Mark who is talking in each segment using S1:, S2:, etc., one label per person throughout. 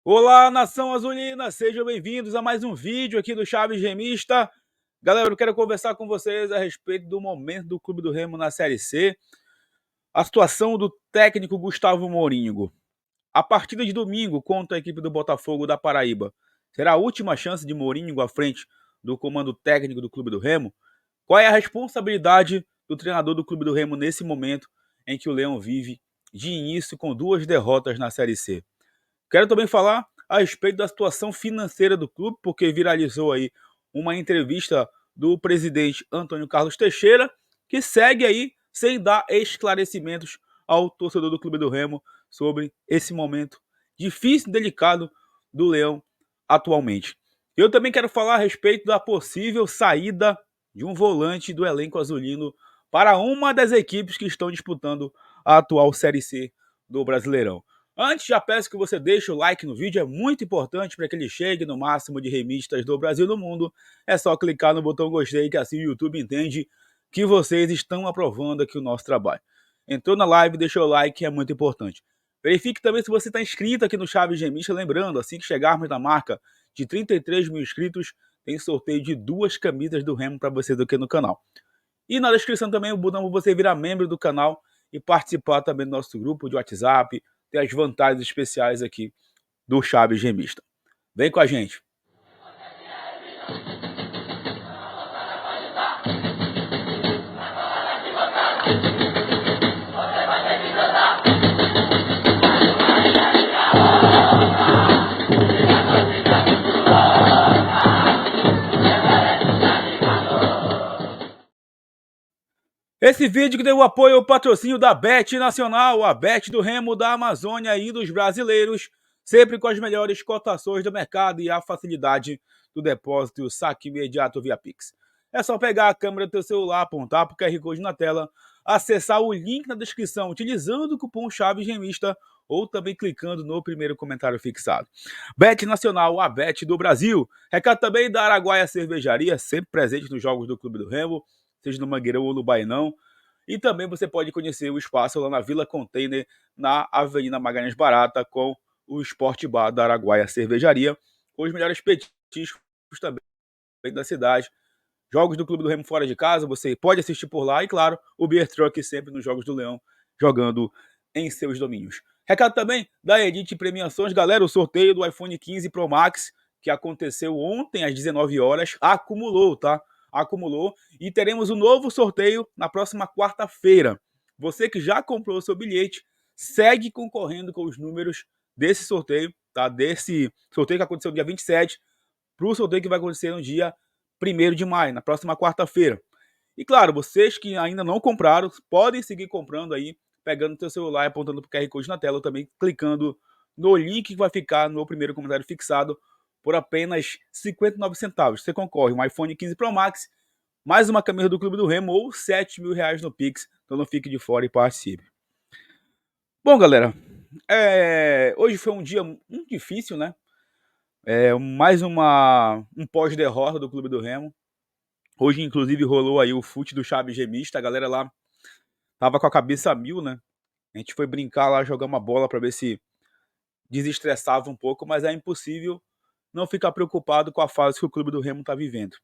S1: Olá, nação azulina, sejam bem-vindos a mais um vídeo aqui do Chaves Remista. Galera, eu quero conversar com vocês a respeito do momento do Clube do Remo na Série C, a situação do técnico Gustavo Mourinho. A partida de domingo contra a equipe do Botafogo da Paraíba será a última chance de Mourinho à frente do comando técnico do Clube do Remo? Qual é a responsabilidade do treinador do Clube do Remo nesse momento em que o Leão vive de início com 2 derrotas na Série C? Quero também falar a respeito da situação financeira do clube, porque viralizou aí uma entrevista do presidente Antônio Carlos Teixeira, que segue aí sem dar esclarecimentos ao torcedor do Clube do Remo sobre esse momento difícil e delicado do Leão atualmente. Eu também quero falar a respeito da possível saída de um volante do elenco azulino para uma das equipes que estão disputando a atual Série C do Brasileirão. Antes, já peço que você deixe o like no vídeo, é muito importante para que ele chegue no máximo de remistas do Brasil e do mundo. É só clicar no botão gostei, que assim o YouTube entende que vocês estão aprovando aqui o nosso trabalho. Entrou na live, deixou o like, é muito importante. Verifique também se você está inscrito aqui no Chaves Remista, lembrando, assim que chegarmos na marca de 33 mil inscritos, tem sorteio de 2 camisas do Remo para vocês aqui no canal. E na descrição também o botão para você virar membro do canal e participar também do nosso grupo de WhatsApp, ter as vantagens especiais aqui do Chaves Remista. Vem com a gente. Esse vídeo que deu apoio ao patrocínio da Bet Nacional, a Bet do Remo da Amazônia e dos brasileiros, sempre com as melhores cotações do mercado e a facilidade do depósito e o saque imediato via Pix. É só pegar a câmera do teu celular, apontar para o QR Code na tela, acessar o link na descrição utilizando o cupom Chaves Remista ou também clicando no primeiro comentário fixado. Bet Nacional, a Bet do Brasil. Recado também da Araguaia Cervejaria, sempre presente nos jogos do Clube do Remo, seja no Mangueirão ou no Bainão. E também você pode conhecer o espaço lá na Vila Container, na Avenida Magalhães Barata, com o Sport Bar da Araguaia Cervejaria, com os melhores petiscos também da cidade. Jogos do Clube do Remo fora de casa, você pode assistir por lá. E claro, o Beer Truck sempre nos Jogos do Leão, jogando em seus domínios. Recado também da Edit Premiações. Galera, o sorteio do iPhone 15 Pro Max, que aconteceu ontem às 19 horas, acumulou, tá? Acumulou. E teremos um novo sorteio na próxima quarta-feira. Você que já comprou o seu bilhete, segue concorrendo com os números desse sorteio, tá? Desse sorteio que aconteceu no dia 27, para o sorteio que vai acontecer no dia 1º de maio, na próxima quarta-feira. E claro, vocês que ainda não compraram, podem seguir comprando aí, pegando o seu celular e apontando para o QR Code na tela, ou também clicando no link que vai ficar no primeiro comentário fixado por apenas 59 centavos. Você concorre um iPhone 15 Pro Max, mais uma camisa do Clube do Remo ou 7 mil reais no Pix. Então não fique de fora e participe. Bom, galera, hoje foi um dia muito difícil, né? Mais um pós-derrota do Clube do Remo. Hoje, inclusive, rolou aí o fute do Chaves Remista. A galera lá tava com a cabeça a mil, né? A gente foi brincar lá, jogar uma bola para ver se desestressava um pouco, mas é impossível não ficar preocupado com a fase que o Clube do Remo tá vivendo.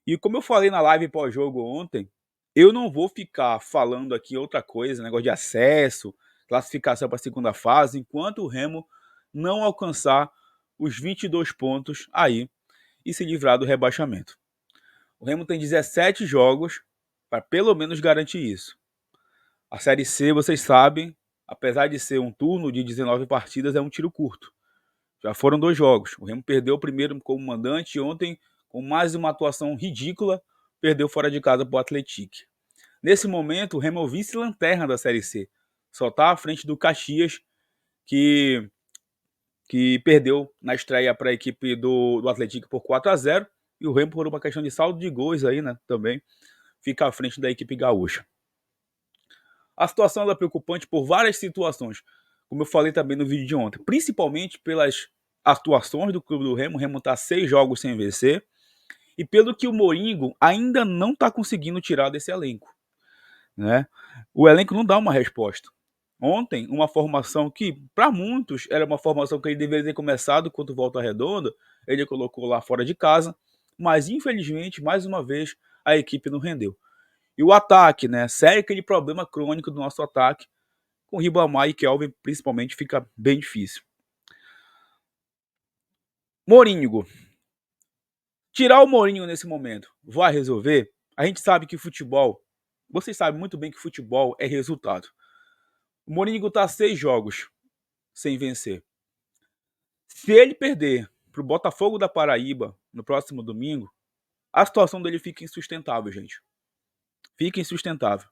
S1: E como eu falei na live pós-jogo ontem, eu não vou ficar falando aqui outra coisa, negócio de acesso, classificação para a segunda fase, enquanto o Remo não alcançar os 22 pontos aí e se livrar do rebaixamento. O Remo tem 17 jogos para pelo menos garantir isso. A Série C, vocês sabem, apesar de ser um turno de 19 partidas, é um tiro curto. Já foram 2 jogos. O Remo perdeu o primeiro como mandante e ontem, com mais uma atuação ridícula, perdeu fora de casa para o Atlético. Nesse momento, o Remo é o vice-lanterna da Série C. Só está à frente do Caxias, que perdeu na estreia para a equipe do Atlético por 4-0. E o Remo, por uma questão de saldo de gols aí, né, também, fica à frente da equipe gaúcha. A situação é preocupante por várias situações, como eu falei também no vídeo de ontem, principalmente pelas atuações do Clube do Remo. O Remo está 6 jogos sem vencer, e pelo que o Mourinho ainda não está conseguindo tirar desse elenco, né? O elenco não dá uma resposta. Ontem, uma formação que, para muitos, era uma formação que ele deveria ter começado contra o Volta Redonda, ele colocou lá fora de casa, mas infelizmente, mais uma vez, a equipe não rendeu. E o ataque, né? Sério, aquele problema crônico do nosso ataque, com Ribamar e Kelvin, principalmente, fica bem difícil. Mourinho. Tirar o Mourinho nesse momento vai resolver? A gente sabe que futebol, vocês sabem muito bem que futebol é resultado. O Mourinho está 6 jogos sem vencer. Se ele perder para o Botafogo da Paraíba no próximo domingo, a situação dele fica insustentável, gente. Fica insustentável.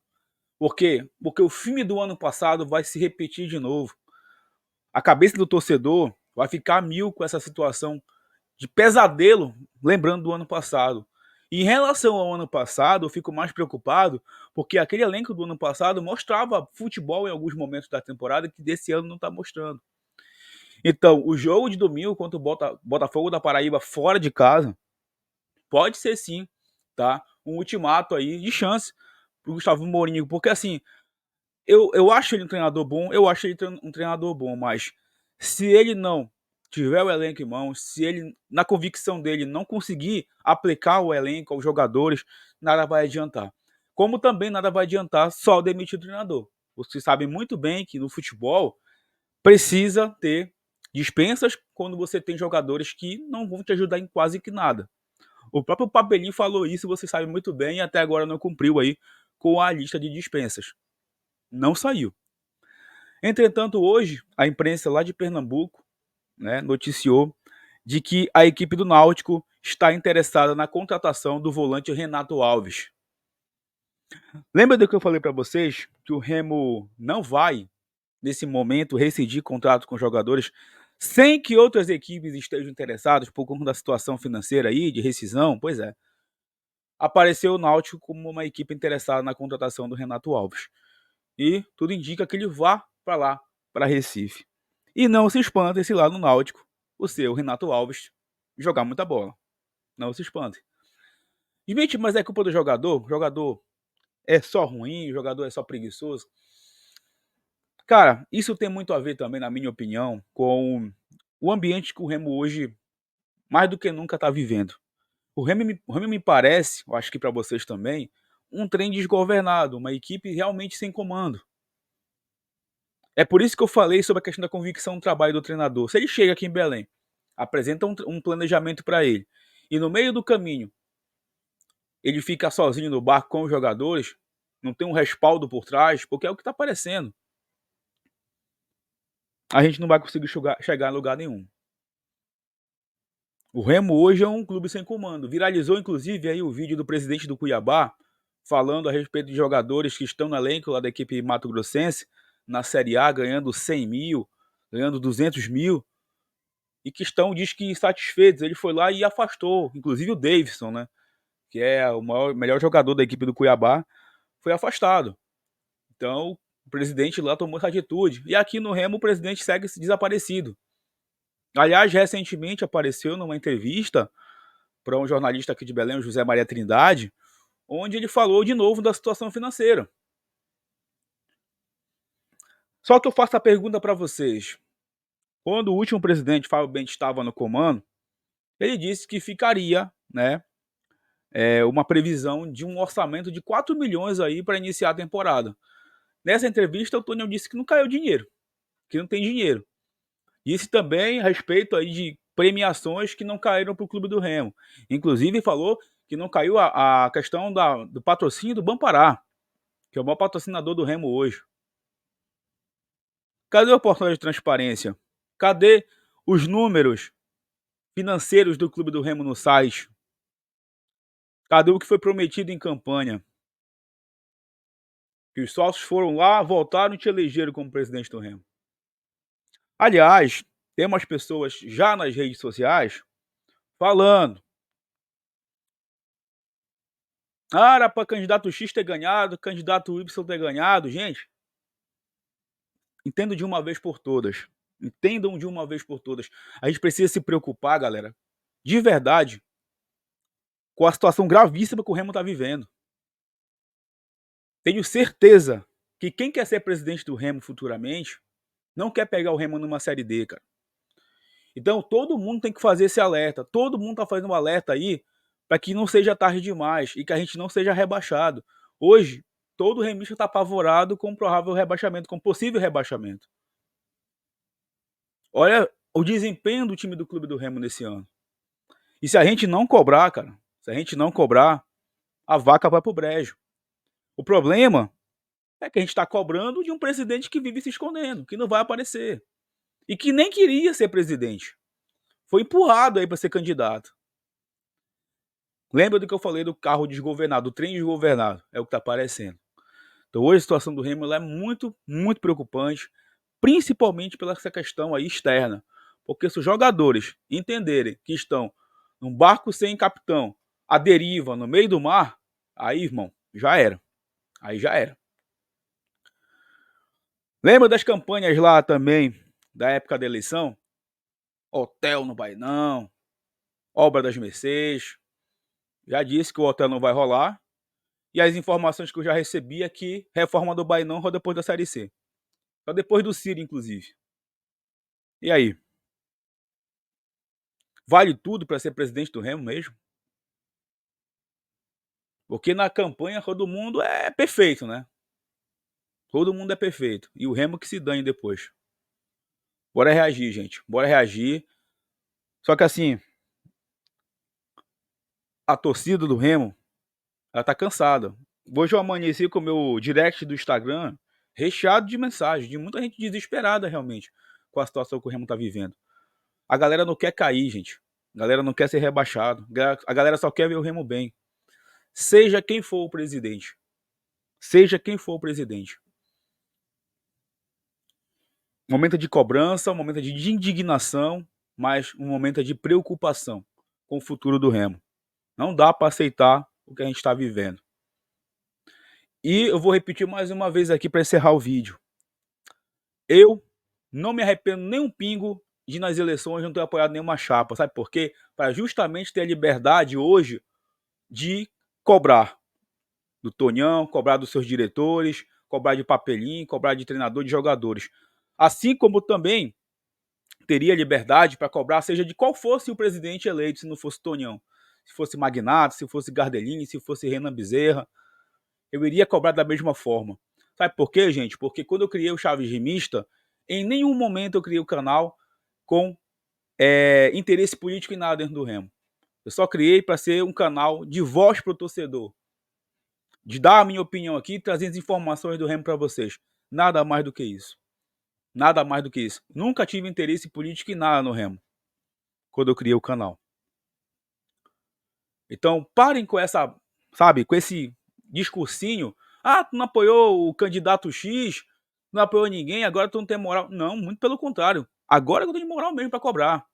S1: Por quê? Porque o filme do ano passado vai se repetir de novo. A cabeça do torcedor vai ficar a mil com essa situação de pesadelo, lembrando do ano passado. E em relação ao ano passado, eu fico mais preocupado porque aquele elenco do ano passado mostrava futebol em alguns momentos da temporada que desse ano não está mostrando. Então, o jogo de domingo contra o Botafogo da Paraíba fora de casa pode ser sim, tá? Um ultimato aí de chance pro Gustavo Mourinho, porque assim, eu acho ele um treinador bom, eu acho ele um treinador bom, mas se ele não tiver o elenco em mãos, se ele, na convicção dele, não conseguir aplicar o elenco aos jogadores, nada vai adiantar. Como também nada vai adiantar só demitir o treinador. Vocês sabem muito bem que no futebol precisa ter dispensas quando você tem jogadores que não vão te ajudar em quase que nada. O próprio Papelinho falou isso, você sabe muito bem, e até agora não cumpriu aí com a lista de dispensas. Não saiu. Entretanto, hoje, a imprensa lá de Pernambuco, né, noticiou de que a equipe do Náutico está interessada na contratação do volante Renato Alves. Lembra do que eu falei para vocês? Que o Remo não vai, nesse momento, rescindir contrato com jogadores sem que outras equipes estejam interessadas por conta da situação financeira aí, de rescisão? Pois é. Apareceu o Náutico como uma equipe interessada na contratação do Renato Alves. E tudo indica que ele vá para lá, para Recife. E não se espanta esse lá no Náutico, o seu Renato Alves, jogar muita bola. Não se espante. Gente, mas é culpa do jogador? O jogador é só ruim? O jogador é só preguiçoso? Cara, isso tem muito a ver também, na minha opinião, com o ambiente que o Remo hoje, mais do que nunca, está vivendo. O Remo me parece, eu acho que para vocês também, um trem desgovernado, uma equipe realmente sem comando. É por isso que eu falei sobre a questão da convicção do trabalho do treinador. Se ele chega aqui em Belém, apresenta um planejamento para ele, e no meio do caminho ele fica sozinho no barco com os jogadores, não tem um respaldo por trás, porque é o que está aparecendo. A gente não vai conseguir chegar em lugar nenhum. O Remo hoje é um clube sem comando. Viralizou inclusive aí o vídeo do presidente do Cuiabá falando a respeito de jogadores que estão no elenco lá da equipe mato-grossense, na Série A, ganhando 100 mil, ganhando 200 mil, e que estão, diz que, insatisfeitos. Ele foi lá e afastou, inclusive o Davidson, né, que é o melhor jogador da equipe do Cuiabá, foi afastado. Então, o presidente lá tomou essa atitude. E aqui no Remo o presidente segue desaparecido. Aliás, recentemente apareceu numa entrevista para um jornalista aqui de Belém, o José Maria Trindade, onde ele falou de novo da situação financeira. Só que eu faço a pergunta para vocês. Quando o último presidente, Fábio Bento, estava no comando, ele disse que ficaria, né, uma previsão de um orçamento de 4 milhões aí para iniciar a temporada. Nessa entrevista, o Tony disse que não caiu dinheiro, que não tem dinheiro. Disse também a respeito aí de premiações que não caíram para o Clube do Remo. Inclusive falou que não caiu a questão do patrocínio do Bampará, que é o maior patrocinador do Remo hoje. Cadê o portal de transparência? Cadê os números financeiros do Clube do Remo no site? Cadê o que foi prometido em campanha? Que os sócios foram lá, voltaram e te elegeram como presidente do Remo. Aliás, tem umas pessoas já nas redes sociais falando: ah, era para candidato X ter ganhado, candidato Y ter ganhado. Gente, entendo de uma vez por todas. Entendam de uma vez por todas. A gente precisa se preocupar, galera, de verdade, com a situação gravíssima que o Remo está vivendo. Tenho certeza que quem quer ser presidente do Remo futuramente não quer pegar o Remo numa Série D, cara. Então todo mundo tem que fazer esse alerta. Todo mundo tá fazendo um alerta aí para que não seja tarde demais e que a gente não seja rebaixado. Hoje, todo remista tá apavorado com provável rebaixamento, com possível rebaixamento. Olha o desempenho do time do Clube do Remo nesse ano. E se a gente não cobrar, cara, se a gente não cobrar, a vaca vai pro brejo. O problema é que a gente está cobrando de um presidente que vive se escondendo, que não vai aparecer. E que nem queria ser presidente. Foi empurrado aí para ser candidato. Lembra do que eu falei do carro desgovernado, do trem desgovernado? É o que está aparecendo. Então hoje a situação do Remo é muito, muito preocupante, principalmente pela essa questão aí externa. Porque se os jogadores entenderem que estão num barco sem capitão, à deriva, no meio do mar, aí, irmão, já era. Aí já era. Lembra das campanhas lá também, da época da eleição? Hotel não vai não, obra das Mercês. Já disse que o hotel não vai rolar. E as informações que eu já recebi é que reforma do Bainão rola depois da Série C. Só depois do Ciro, inclusive. E aí? Vale tudo para ser presidente do Remo mesmo? Porque na campanha todo mundo é perfeito, né? Todo mundo é perfeito. E o Remo que se dane depois. Bora reagir, gente. Bora reagir. Só que assim, a torcida do Remo, ela tá cansada. Hoje eu amanheci com o meu direct do Instagram recheado de mensagens, de muita gente desesperada realmente com a situação que o Remo tá vivendo. A galera não quer cair, gente. A galera não quer ser rebaixado. A galera só quer ver o Remo bem. Seja quem for o presidente. Seja quem for o presidente. Momento de cobrança, um momento de indignação, mas um momento de preocupação com o futuro do Remo. Não dá para aceitar o que a gente está vivendo. E eu vou repetir mais uma vez aqui para encerrar o vídeo. Eu não me arrependo nem um pingo de nas eleições não ter apoiado nenhuma chapa. Sabe por quê? Para justamente ter a liberdade hoje de cobrar do Tonhão, cobrar dos seus diretores, cobrar de Papelinho, cobrar de treinador, de jogadores. Assim como também teria liberdade para cobrar, seja de qual fosse o presidente eleito, se não fosse Tonhão. Se fosse Magnato, se fosse Gardelini, se fosse Renan Bezerra, eu iria cobrar da mesma forma. Sabe por quê, gente? Porque quando eu criei o Chaves Rimista, em nenhum momento eu criei o canal com interesse político em nada dentro do Remo. Eu só criei para ser um canal de voz para o torcedor. De dar a minha opinião aqui e trazer as informações do Remo para vocês. Nada mais do que isso. Nada mais do que isso. Nunca tive interesse político em nada no Remo. Quando eu criei o canal. Então, parem com essa, sabe, com esse discursinho. Ah, tu não apoiou o candidato X, não apoiou ninguém, agora tu não tem moral. Não, muito pelo contrário. Agora eu tenho moral mesmo para cobrar.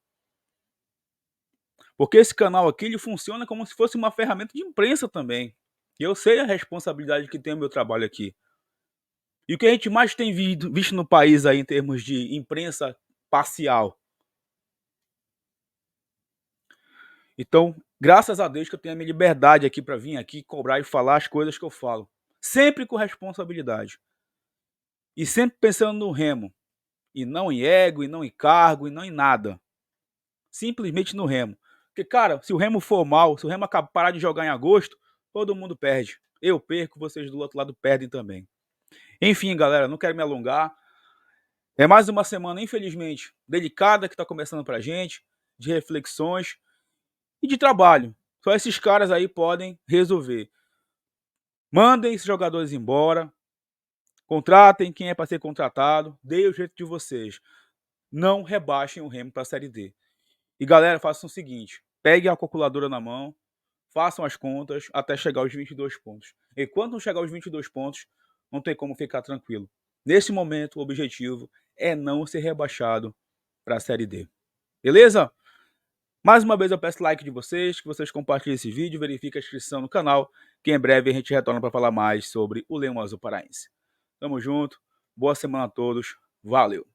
S1: Porque esse canal aqui, ele funciona como se fosse uma ferramenta de imprensa também. E eu sei a responsabilidade que tem o meu trabalho aqui. E o que a gente mais tem visto no país aí em termos de imprensa parcial. Então, graças a Deus que eu tenho a minha liberdade aqui para vir aqui cobrar e falar as coisas que eu falo. Sempre com responsabilidade. E sempre pensando no Remo. E não em ego, e não em cargo, e não em nada. Simplesmente no Remo. Porque, cara, se o Remo for mal, se o Remo parar de jogar em agosto, todo mundo perde. Eu perco, vocês do outro lado perdem também. Enfim, galera, não quero me alongar. É mais uma semana, infelizmente, delicada que está começando pra gente, de reflexões e de trabalho. Só esses caras aí podem resolver. Mandem esses jogadores embora, contratem quem é para ser contratado, deem o jeito de vocês. Não rebaixem o Remo para a Série D. E galera, façam o seguinte, peguem a calculadora na mão, façam as contas até chegar aos 22 pontos. E quando não chegar aos 22 pontos, não tem como ficar tranquilo. Nesse momento, o objetivo é não ser rebaixado para a Série D. Beleza? Mais uma vez eu peço like de vocês, que vocês compartilhem esse vídeo, verifiquem a inscrição no canal, que em breve a gente retorna para falar mais sobre o Leão Azul Paraense. Tamo junto, boa semana a todos, valeu!